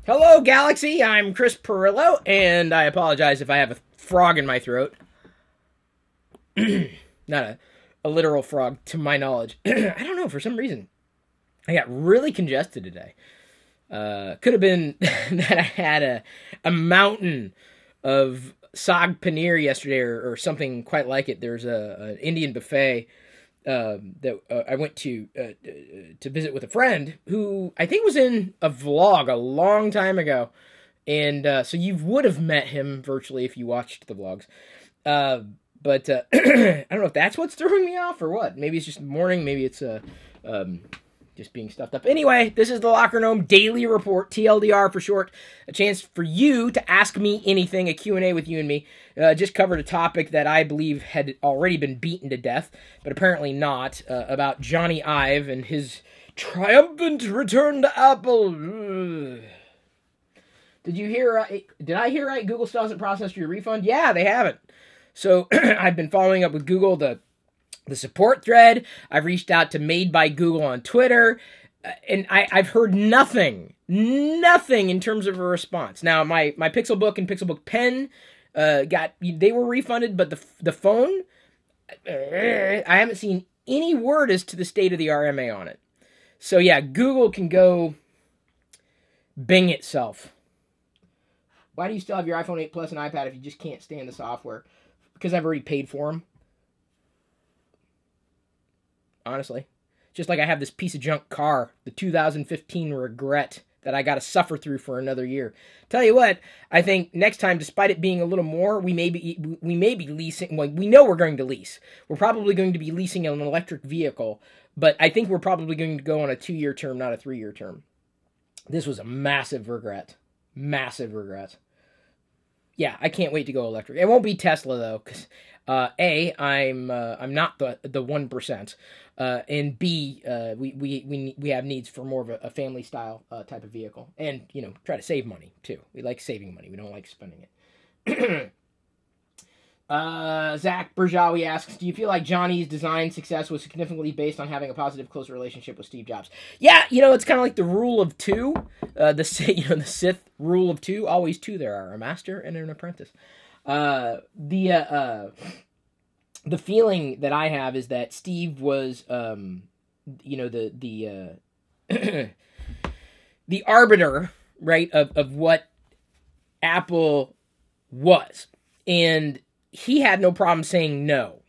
Hello, Galaxy. I'm Chris Pirillo, and I apologize if I have a frog in my throat. Not a literal frog, to my knowledge. I don't know, for some reason. I got really congested today. Could have been that I had a mountain of saag paneer yesterday or something quite like it. There's an Indian buffet that I went to visit with a friend who I think was in a vlog a long time ago. And so you would have met him virtually if you watched the vlogs. But I don't know if that's what's throwing me off or what. Maybe it's just morning. Maybe it's just being stuffed up. Anyway, this is the Lockergnome Daily Report, TLDR for short. A chance for you to ask me anything, a Q&A with you and me. Just covered a topic that I believe had already been beaten to death, but apparently not, about Johnny Ive and his triumphant return to Apple. Did you hear, did I hear right? Google still hasn't processed your refund? Yeah, they haven't. So I've been following up with Google, the support thread. I've reached out to Made by Google on Twitter, and I've heard nothing in terms of a response. Now, my Pixelbook and Pixelbook Pen they were refunded, but the phone, I haven't seen any word as to the state of the RMA on it. So yeah, Google can go Bing itself. Why do you still have your iPhone 8 Plus and iPad if you just can't stand the software? Because I've already paid for them. Honestly. Just like I have this piece of junk car, the 2015 regret that I got to suffer through for another year. Tell you what, I think next time, despite it being a little more, we may be leasing. Well, we know we're going to lease. We're probably going to be leasing an electric vehicle, but I think we're probably going to go on a 2-year term, not a 3-year term. This was a massive regret. Massive regret. Yeah, I can't wait to go electric. It won't be Tesla though, because I'm not the 1%, and B, we have needs for more of a family style type of vehicle, and try to save money too. We like saving money. We don't like spending it. Zach Berjawi asks, do you feel like Johnny's design success was significantly based on having a positive, close relationship with Steve Jobs? Yeah, it's kind of like the rule of two, the Sith rule of two. Always two there are, a master and an apprentice. The feeling that I have is that Steve was, the arbiter, right, of what Apple was, and he had no problem saying no.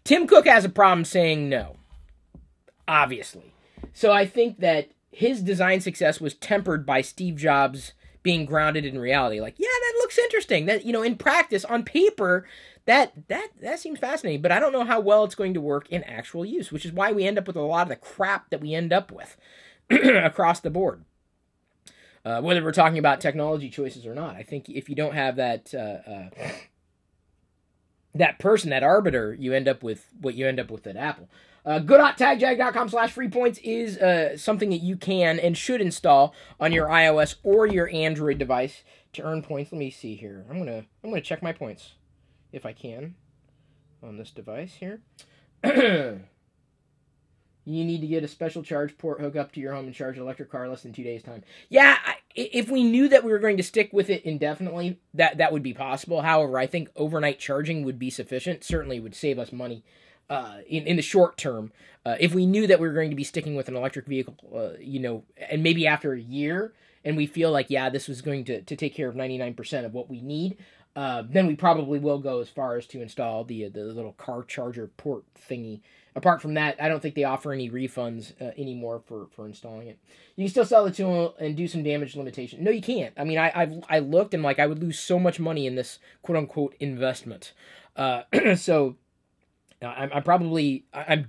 Tim Cook has a problem saying no, obviously. So I think that his design success was tempered by Steve Jobs being grounded in reality. Like, yeah, that looks interesting. That, in practice, on paper, that seems fascinating. But I don't know how well it's going to work in actual use, which is why we end up with a lot of the crap that we end up with across the board. Whether we're talking about technology choices or not, I think if you don't have that that person, that arbiter, you end up with what you end up with at Apple. Good.tagjag.com/freepoints is something that you can and should install on your iOS or your Android device to earn points. Let me see here. I'm gonna check my points if I can on this device here. You need to get a special charge port hook up to your home and charge an electric car less than 2 days' time. Yeah, if we knew that we were going to stick with it indefinitely, that would be possible. However, I think overnight charging would be sufficient. Certainly would save us money in the short term. If we knew that we were going to be sticking with an electric vehicle, and maybe after a year, and we feel like, yeah, this was going to take care of 99% of what we need, then we probably will go as far as to install the little car charger port thingy. Apart from that, I don't think they offer any refunds anymore for installing it. You can still sell the tool and do some damage limitation. No, you can't. I mean, I looked and I would lose so much money in this quote unquote investment. So I'm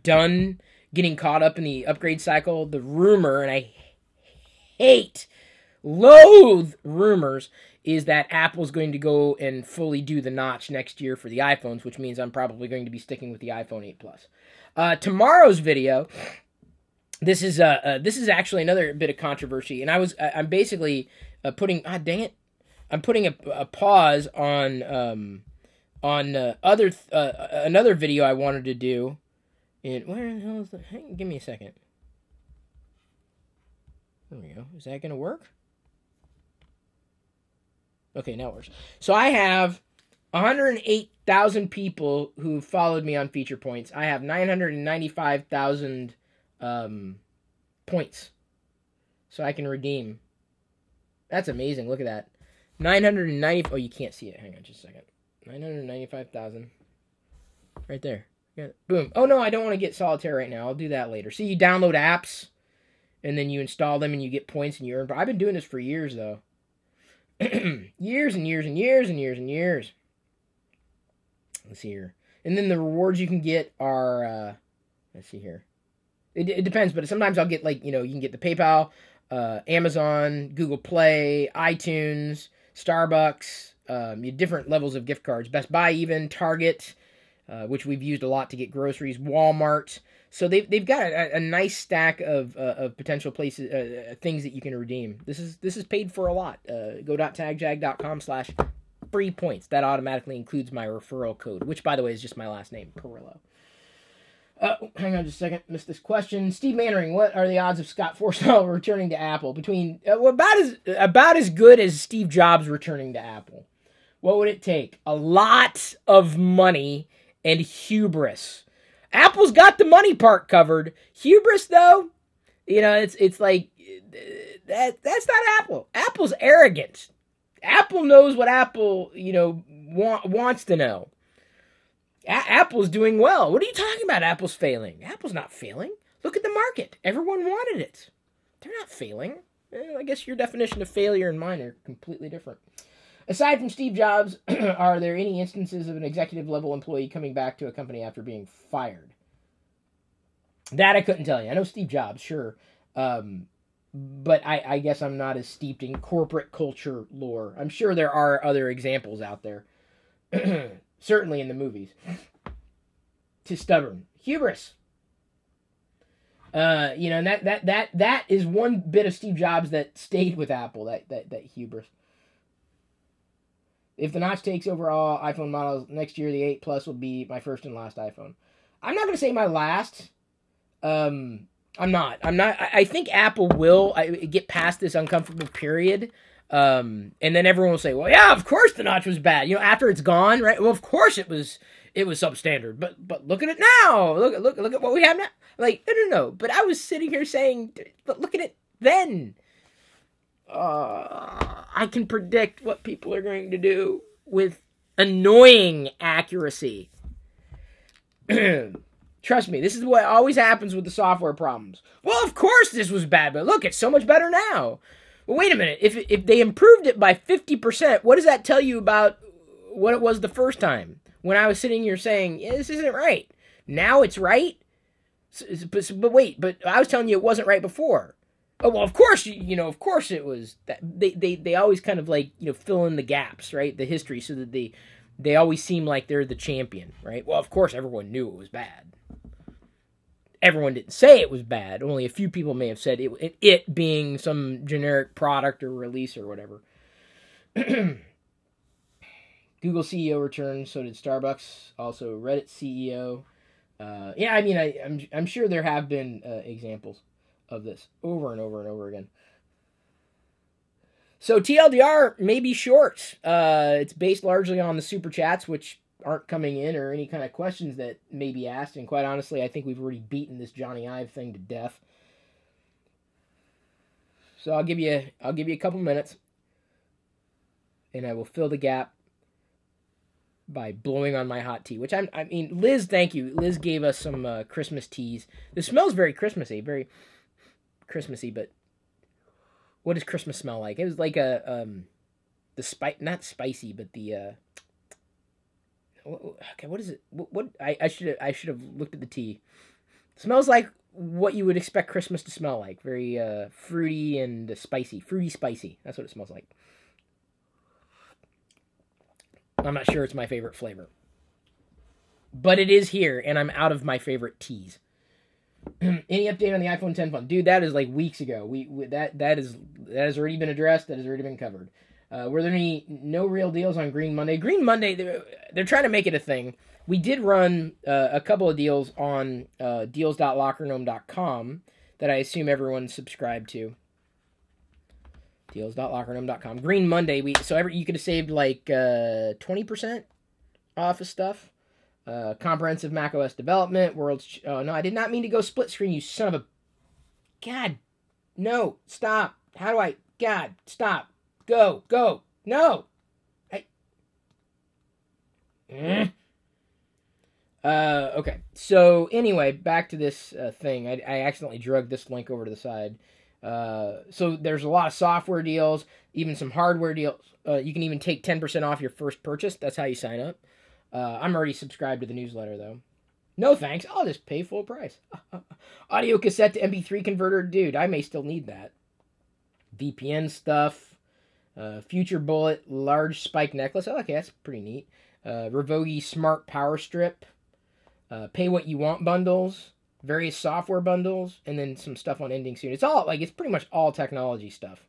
done getting caught up in the upgrade cycle. The rumor, and I loathe rumors, is that Apple's going to go and fully do the notch next year for the iPhones, which means I'm probably going to be sticking with the iPhone 8 Plus. Tomorrow's video, this is actually another bit of controversy, and I'm basically putting, I'm putting a pause on another video I wanted to do. And where the hell is the? Give me a second. There we go. Is that going to work? Okay, now it works. So I have 108,000 people who followed me on Feature Points. I have 995,000 points. So I can redeem. That's amazing. Look at that. 990. Oh, you can't see it. Hang on just a second. 995,000. Right there. Yeah. Boom. Oh, no, I don't want to get Solitaire right now. I'll do that later. See, you download apps, and then you install them, and you get points, and you earn. I've been doing this for years, though. Years and years and years and years and years. Let's see here. And then the rewards you can get are, let's see here. It depends, but sometimes I'll get, like, you can get the PayPal, Amazon, Google Play, iTunes, Starbucks, different levels of gift cards. Best Buy even, Target, which we've used a lot to get groceries, Walmart. So they've got a nice stack of potential places, things that you can redeem. This is paid for a lot. Go.tagjag.com/free points. That automatically includes my referral code, which, by the way, is just my last name, Pirillo. Hang on just a second. Missed this question. Steve Mannering, what are the odds of Scott Forstall returning to Apple? Between about as good as Steve Jobs returning to Apple. What would it take? A lot of money and hubris. Apple's got the money part covered. Hubris, though, it's like that's not Apple. Apple's arrogant. Apple knows what Apple, wants to know. Apple's doing well. What are you talking about? Apple's failing. Apple's not failing. Look at the market. Everyone wanted it. They're not failing. I guess your definition of failure and mine are completely different. Aside from Steve Jobs, are there any instances of an executive-level employee coming back to a company after being fired? That I couldn't tell you. I know Steve Jobs, sure. But I guess I'm not as steeped in corporate culture lore. I'm sure there are other examples out there. Certainly in the movies. Too stubborn. Hubris. And that is one bit of Steve Jobs that stayed with Apple, that hubris. If the notch takes over all iPhone models next year, the 8 Plus will be my first and last iPhone. I'm not going to say my last. I'm not. I think Apple will get past this uncomfortable period. And then everyone will say, well, yeah, of course the notch was bad. After it's gone, right? Well, of course it was substandard. But look at it now. Look at what we have now. Like, no. But I was sitting here saying, but look at it then. I can predict what people are going to do with annoying accuracy. Trust me, this is what always happens with the software problems. Well, of course this was bad, but look, it's so much better now. Well, wait a minute. If they improved it by 50%, what does that tell you about what it was the first time? When I was sitting here saying, yeah, this isn't right. Now it's right? But wait, but I was telling you it wasn't right before. Oh, well, of course, of course it was. They always kind of like, fill in the gaps, right? The history, so that they always seem like they're the champion, right? Well, of course, everyone knew it was bad. Everyone didn't say it was bad. Only a few people may have said it being some generic product or release or whatever. Google CEO returned, so did Starbucks. Also, Reddit CEO. I'm sure there have been examples of this over and over and over again. So TLDR may be short. It's based largely on the super chats, which aren't coming in, or any kind of questions that may be asked. And quite honestly, I think we've already beaten this Johnny Ive thing to death. So I'll give you a couple minutes, and I will fill the gap by blowing on my hot tea. Which Liz, thank you. Liz gave us some Christmas teas. This smells very Christmassy, but what does Christmas smell like? It was like not spicy, but the okay, what is it? What I should have looked at the tea. It smells like what you would expect Christmas to smell like. Very fruity and spicy. Fruity spicy. That's what it smells like. I'm not sure it's my favorite flavor, but it is here, and I'm out of my favorite teas. Any update on the iPhone 10 phone? Dude, that is like weeks ago. That has already been addressed. That has already been covered. Were there no real deals on Green Monday? Green Monday, they're trying to make it a thing. We did run a couple of deals on deals.lockergnome.com that I assume everyone subscribed to. deals.lockergnome.com. Green Monday, you could have saved like 20% off of stuff. Comprehensive macOS development, oh no, I did not mean to go split screen, you son of a... God, no, stop. How do I... God, stop. Go, no. Okay, so anyway, back to this thing. I accidentally dragged this link over to the side. So there's a lot of software deals, even some hardware deals. You can even take 10% off your first purchase. That's how you sign up. I'm already subscribed to the newsletter, though. No thanks, I'll just pay full price. Audio cassette to MP3 converter, dude, I may still need that. VPN stuff. Future Bullet large spike necklace. Oh, okay, that's pretty neat. Revogi smart power strip. Pay what you want bundles. Various software bundles. And then some stuff on ending soon. It's all, like, it's pretty much all technology stuff.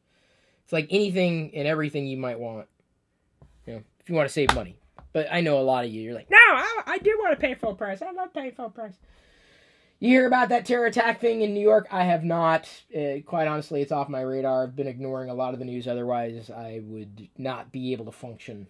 It's like anything and everything you might want. You know, if you want to save money. But I know a lot of you, you're like, no, I do want to pay full price. I love paying full price. You hear about that terror attack thing in New York? I have not. Quite honestly, it's off my radar. I've been ignoring a lot of the news. Otherwise, I would not be able to function.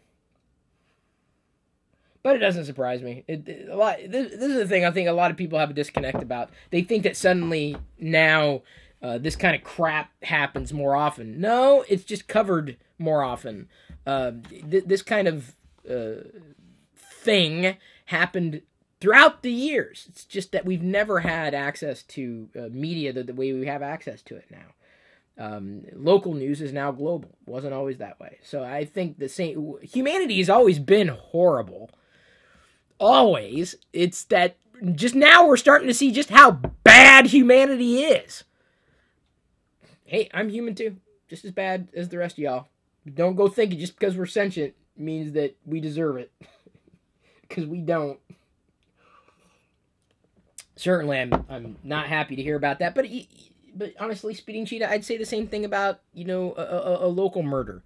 But it doesn't surprise me. This is the thing I think a lot of people have a disconnect about. They think that suddenly now this kind of crap happens more often. No, it's just covered more often. This kind of thing happened throughout the years. It's just that we've never had access to media the way we have access to it now. Local news is now global. It wasn't always that way. So I think humanity has always been horrible. Always. It's that just now we're starting to see just how bad humanity is. Hey, I'm human too. Just as bad as the rest of y'all. Don't go thinking just because we're sentient means that we deserve it. Because we don't. Certainly, I'm not happy to hear about that. But honestly, Speeding Cheetah, I'd say the same thing about, a local murder.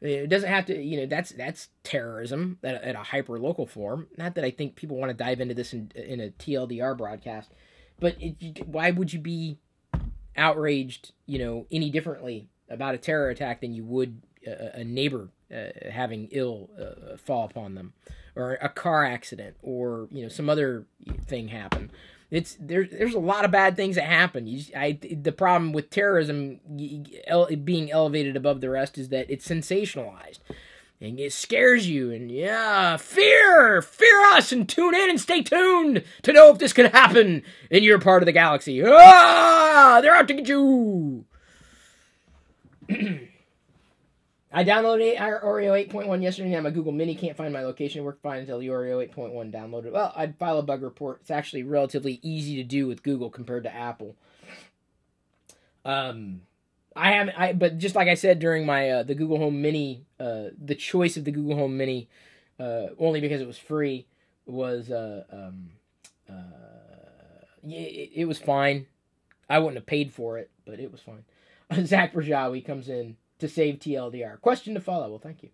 It doesn't have to, that's terrorism at a hyper-local form. Not that I think people want to dive into this in a TLDR broadcast. But why would you be outraged, any differently about a terror attack than you would a neighbor having ill fall upon them, or a car accident, or some other thing happen? There's a lot of bad things that happen. The problem with terrorism being elevated above the rest is that it's sensationalized, and it scares you. And fear us, and tune in and stay tuned to know if this can happen in your part of the galaxy. They're out to get you. I downloaded Oreo 8.1 yesterday on my Google Mini. Can't find my location. It worked fine until the Oreo 8.1 downloaded. Well, I'd file a bug report. It's actually relatively easy to do with Google compared to Apple. But just like I said during my the Google Home Mini, the choice of the Google Home Mini, only because it was free, was it was fine. I wouldn't have paid for it, but it was fine. Zach Rajawi comes in to save TLDR. Question to follow. Well, thank you.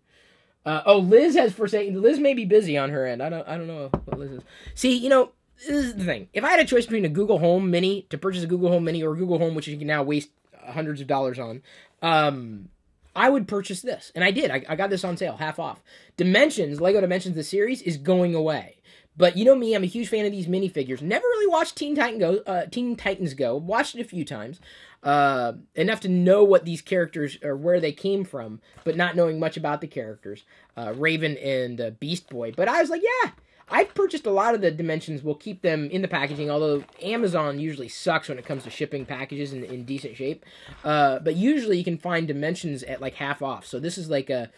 Liz has forsaken. Liz may be busy on her end. I don't know what Liz is. See, this is the thing. If I had a choice between a Google Home Mini, to purchase a Google Home Mini, or a Google Home, which you can now waste hundreds of dollars on, I would purchase this. And I did. I got this on sale, half off. Lego Dimensions, the series, is going away. But you know me, I'm a huge fan of these minifigures. Never really watched Teen Titans Go. Watched it a few times. Enough to know what these characters, or where they came from, but not knowing much about the characters. Raven and Beast Boy. But I was like, yeah, I've purchased a lot of the Dimensions. We'll keep them in the packaging, although Amazon usually sucks when it comes to shipping packages in decent shape. But usually you can find Dimensions at like half off. So this is like a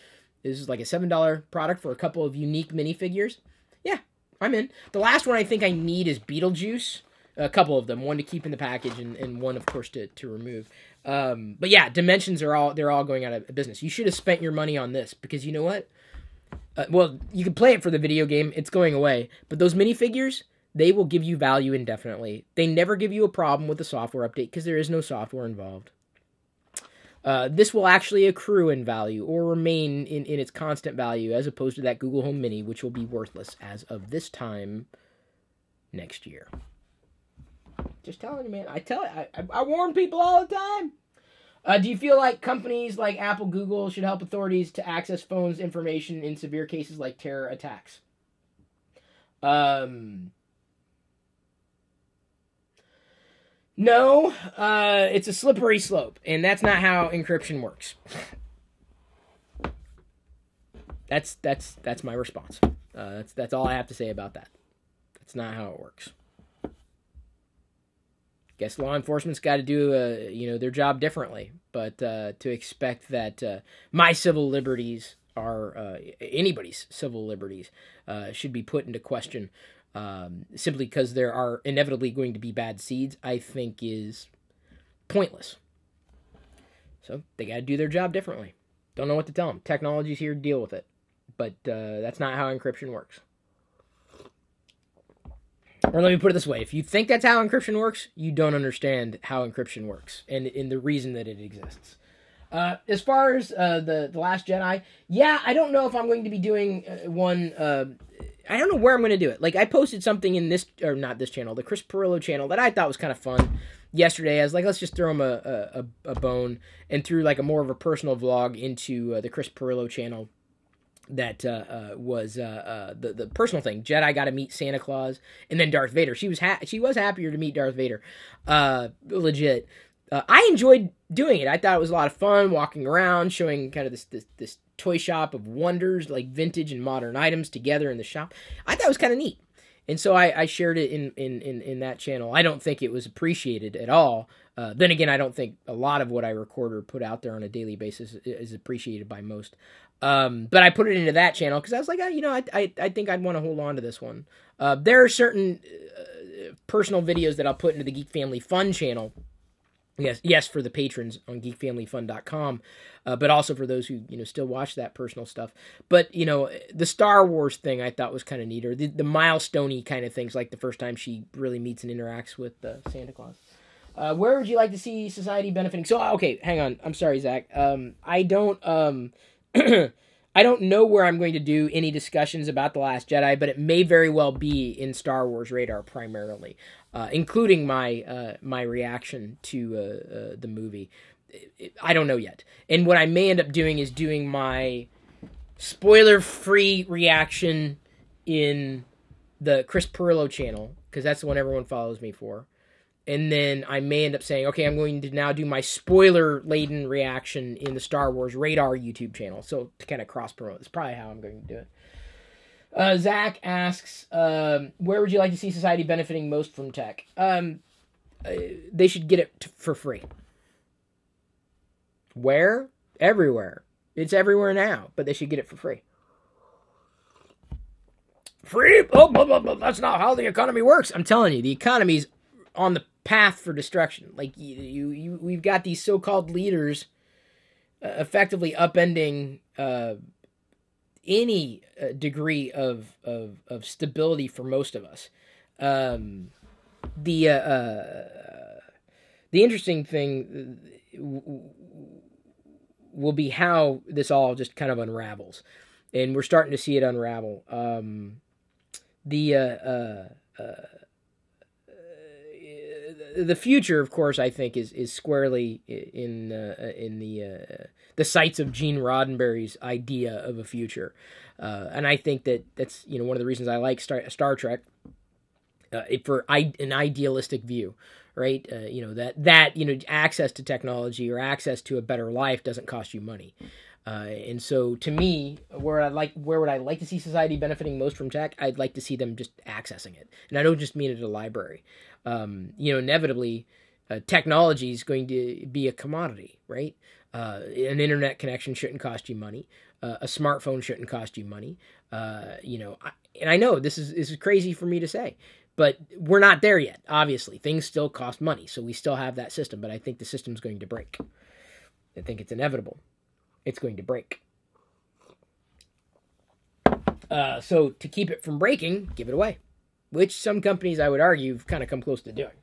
$7 product for a couple of unique minifigures. Yeah, I'm in. The last one I think I need is Beetlejuice. A couple of them, one to keep in the package and one, of course, to remove. But yeah, Dimensions they're all going out of business. You should have spent your money on this, because you know what? Well, you can play it for the video game. It's going away. But those minifigures, they will give you value indefinitely. They never give you a problem with the software update, because there is no software involved. This will actually accrue in value, or remain in its constant value, as opposed to that Google Home Mini, which will be worthless as of this time next year. Just telling you, man. I warn people all the time. Do you feel like companies like Apple, Google should help authorities to access phones information in severe cases like terror attacks? No, it's a slippery slope, and that's not how encryption works. That's my response. That's all I have to say about that. That's not how it works. Guess law enforcement's got to do their job differently, but to expect that my civil liberties are anybody's civil liberties should be put into question simply because there are inevitably going to be bad seeds, I think is pointless. So they got to do their job differently. Don't know what to tell them. Technology's here to deal with it, but that's not how encryption works. Or let me put it this way. If you think that's how encryption works, you don't understand how encryption works and the reason that it exists. As far as the Last Jedi, yeah, I don't know if I'm going to be doing one. I don't know where I'm going to do it. Like, I posted something in this, or not this channel, the Chris Pirillo channel that I thought was kind of fun yesterday. I was like, let's just throw him a bone, and threw like a more of a personal vlog into the Chris Pirillo channel. That was the personal thing. Jedi got to meet Santa Claus and then Darth Vader. She was happier to meet Darth Vader. Legit. I enjoyed doing it. I thought it was a lot of fun walking around, showing kind of this toy shop of wonders, like vintage and modern items together in the shop. I thought it was kind of neat. And so I shared it in that channel. I don't think it was appreciated at all. Then again, I don't think a lot of what I record or put out there on a daily basis is appreciated by most. But I put it into that channel because I was like, I think I'd want to hold on to this one. There are certain personal videos that I'll put into the Geek Family Fun channel. Yes, for the patrons on geekfamilyfun.com, but also for those who still watch that personal stuff. But the Star Wars thing I thought was kind of neat, or the milestone-y kind of things, like the first time she really meets and interacts with Santa Claus. Where would you like to see society benefiting? So okay, hang on. I'm sorry, Zach. I don't I don't know where I'm going to do any discussions about The Last Jedi, but it may very well be in Star Wars Radar primarily, including my my reaction to the movie. I don't know yet. And what I may end up doing is doing my spoiler-free reaction in the Chris Pirillo channel, because that's the one everyone follows me for. And then I may end up saying, okay, I'm going to now do my spoiler-laden reaction in the Star Wars Radar YouTube channel. So to kind of cross-promote. That's probably how I'm going to do it. Zach asks, where would you like to see society benefiting most from tech? They should get it for free. Where? Everywhere. It's everywhere now, but they should get it for free. Free? Oh, that's not how the economy works. I'm telling you, the economy's on the path for destruction. Like we've got these so-called leaders effectively upending any degree of stability for most of us. The interesting thing will be how this all just kind of unravels, and we're starting to see it unravel. The future, of course, I think is squarely in the sights of Gene Roddenberry's idea of a future, and I think that's one of the reasons I like Star Trek, for an idealistic view, right? That access to technology or access to a better life doesn't cost you money. And so, to me, where would I like to see society benefiting most from tech? I'd like to see them just accessing it, and I don't just mean at a library. Inevitably, technology is going to be a commodity, right? An internet connection shouldn't cost you money. A smartphone shouldn't cost you money. And I know this is crazy for me to say, but we're not there yet. Obviously, things still cost money, so we still have that system. But I think the system's going to break. I think it's inevitable. It's going to break. So to keep it from breaking, give it away. Which some companies, I would argue, have kind of come close to doing.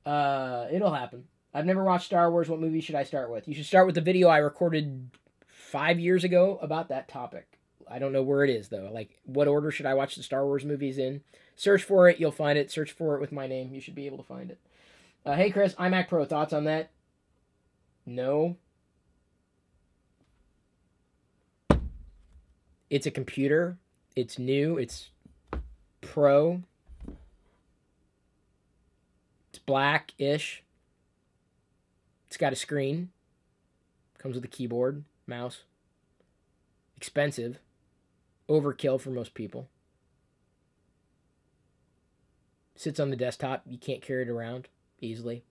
It'll happen. I've never watched Star Wars. What movie should I start with? You should start with the video I recorded 5 years ago about that topic. I don't know where it is, though. Like, what order should I watch the Star Wars movies in? Search for it. You'll find it. Search for it with my name. You should be able to find it. Hey, Chris, iMac Pro. Thoughts on that? No. It's a computer. It's new. It's pro. It's black-ish. It's got a screen. Comes with a keyboard, mouse. Expensive. Overkill for most people. Sits on the desktop. You can't carry it around easily.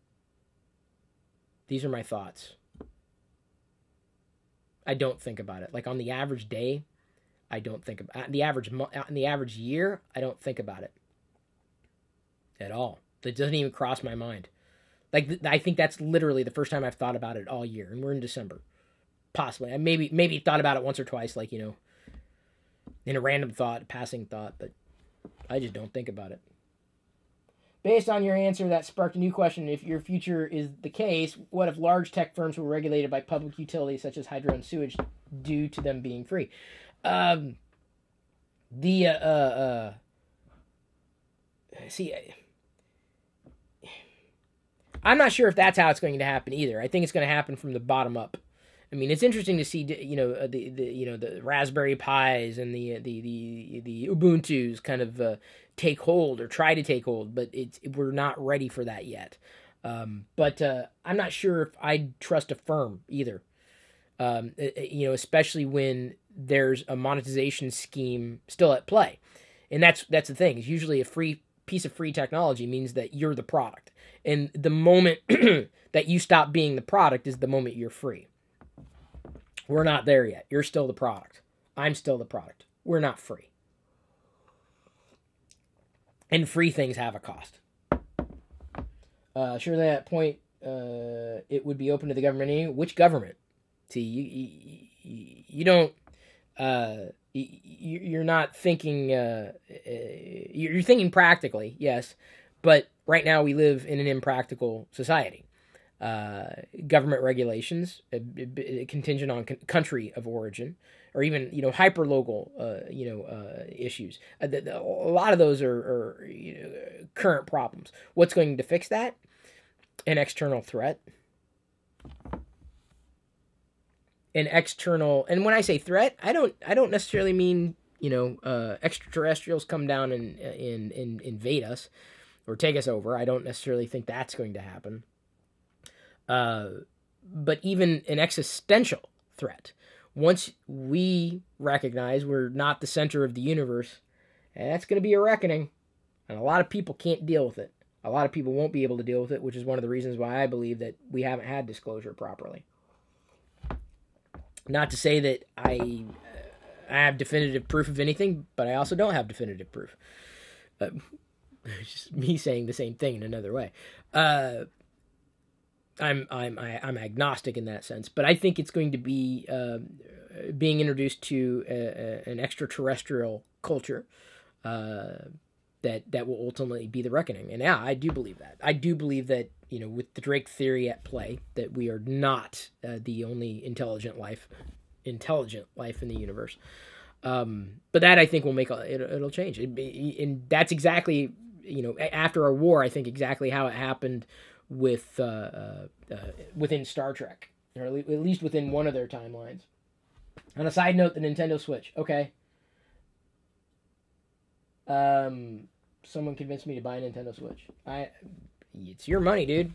These are my thoughts. I don't think about it. Like on the average day, I don't think about it. In the average year, I don't think about it at all. It doesn't even cross my mind. Like I think that's literally the first time I've thought about it all year, and we're in December. Possibly, I maybe thought about it once or twice, like in a random thought, passing thought, but I just don't think about it. Based on your answer, that sparked a new question. If your future is the case, what if large tech firms were regulated by public utilities such as hydro and sewage due to them being free? See, I'm not sure if that's how it's going to happen either. I think it's going to happen from the bottom up. I mean, it's interesting to see, the Raspberry Pis and the Ubuntu's kind of take hold or try to take hold, but we're not ready for that yet. But I'm not sure if I'd trust a firm either. Especially when there's a monetization scheme still at play, and that's the thing. Is usually a free piece of free technology means that you're the product, and the moment that you stop being the product is the moment you're free. We're not there yet. You're still the product. I'm still the product. We're not free. And free things have a cost. Surely at that point, it would be open to the government anyway. Which government? See, you don't... you're not thinking... you're thinking practically, yes. But right now we live in an impractical society. Government regulations, contingent on country of origin, or even hyper-local issues. A lot of those are current problems. What's going to fix that? An external threat. An external, and when I say threat, I don't necessarily mean extraterrestrials come down and invade us or take us over. I don't necessarily think that's going to happen. But even an existential threat. Once we recognize we're not the center of the universe, that's going to be a reckoning. And a lot of people can't deal with it. A lot of people won't be able to deal with it, which is one of the reasons why I believe that we haven't had disclosure properly. Not to say that I have definitive proof of anything, but I also don't have definitive proof. It's just me saying the same thing in another way. I'm agnostic in that sense, but I think it's going to be being introduced to an extraterrestrial culture that will ultimately be the reckoning. And yeah, I do believe that. I do believe that with the Drake theory at play, that we are not the only intelligent life in the universe. But that I think will make it'll change. And that's exactly after a war, I think exactly how it happened with within Star Trek, or at least within one of their timelines. On a side note, the Nintendo Switch. Okay. Someone convinced me to buy a Nintendo Switch. It's your money, dude.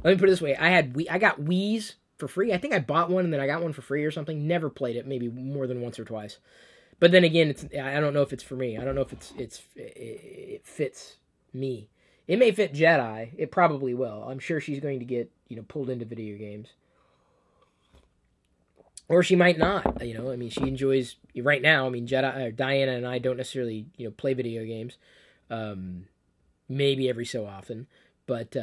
Let me put it this way: I got Wii's for free. I think I bought one and then I got one for free or something. Never played it, maybe more than once or twice. But then again, I don't know if it's for me. I don't know if it fits me. It may fit Jedi. It probably will. I'm sure she's going to get pulled into video games, or she might not. I mean, she enjoys right now. I mean, Diana and I don't necessarily play video games. Maybe every so often, but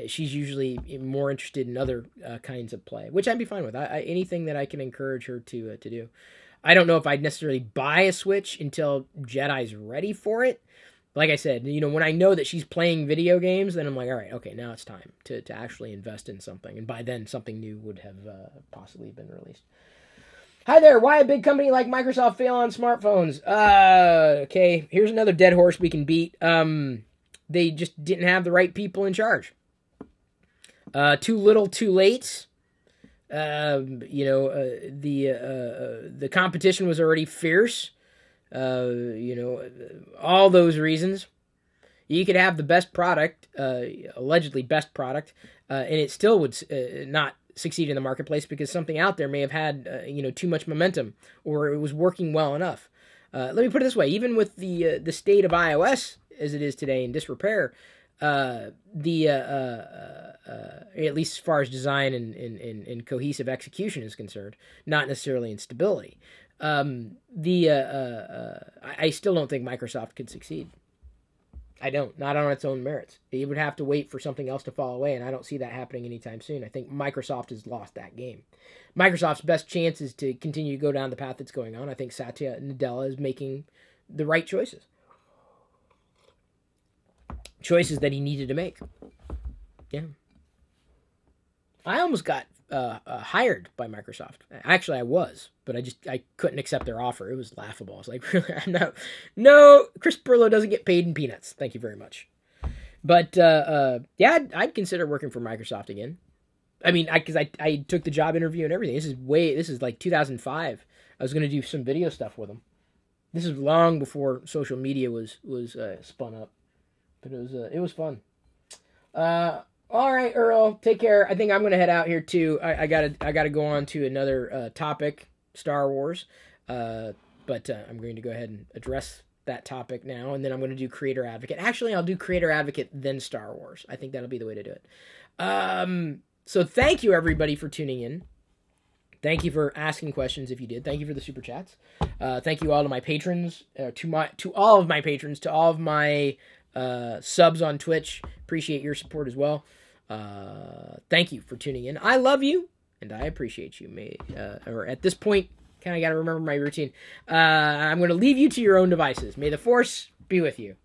she's usually more interested in other kinds of play, which I'd be fine with. Anything that I can encourage her to do. I don't know if I'd necessarily buy a Switch until Jedi's ready for it. Like I said, when I know that she's playing video games, then I'm like, all right, okay, now it's time to actually invest in something. And by then, something new would have possibly been released. Hi there, why a big company like Microsoft fail on smartphones? Okay, here's another dead horse we can beat. They just didn't have the right people in charge. Too little, too late. The competition was already fierce. All those reasons. You could have the best product, allegedly best product, and it still would not succeed in the marketplace because something out there may have had, too much momentum, or it was working well enough. Let me put it this way: even with the state of iOS as it is today in disrepair, at least as far as design and cohesive execution is concerned, not necessarily in stability. I still don't think Microsoft could succeed. I don't. Not on its own merits. It would have to wait for something else to fall away, and I don't see that happening anytime soon. I think Microsoft has lost that game. Microsoft's best chance is to continue to go down the path that's going on. I think Satya Nadella is making the right choices. Choices that he needed to make. Yeah. I almost got hired by Microsoft. Actually, I was, but I couldn't accept their offer. It was laughable. I was like, really? No, Chris Pirillo doesn't get paid in peanuts. Thank you very much. But yeah, I'd consider working for Microsoft again. I mean, because I took the job interview and everything. This is like 2005. I was going to do some video stuff with them. This is long before social media was spun up, but it was fun. All right, Earl, take care. I think I'm gonna head out here too. I gotta go on to another topic, Star Wars. But I'm going to go ahead and address that topic now, and then I'm going to do Creator Advocate. Actually, I'll do Creator Advocate then Star Wars. I think that'll be the way to do it. So thank you everybody for tuning in. Thank you for asking questions if you did. Thank you for the super chats. Thank you all to my patrons, to all of my patrons, to all of my subs on Twitch. Appreciate your support as well. Thank you for tuning in. I love you, and I appreciate you. Or at this point, kind of got to remember my routine. I'm going to leave you to your own devices. May the Force be with you.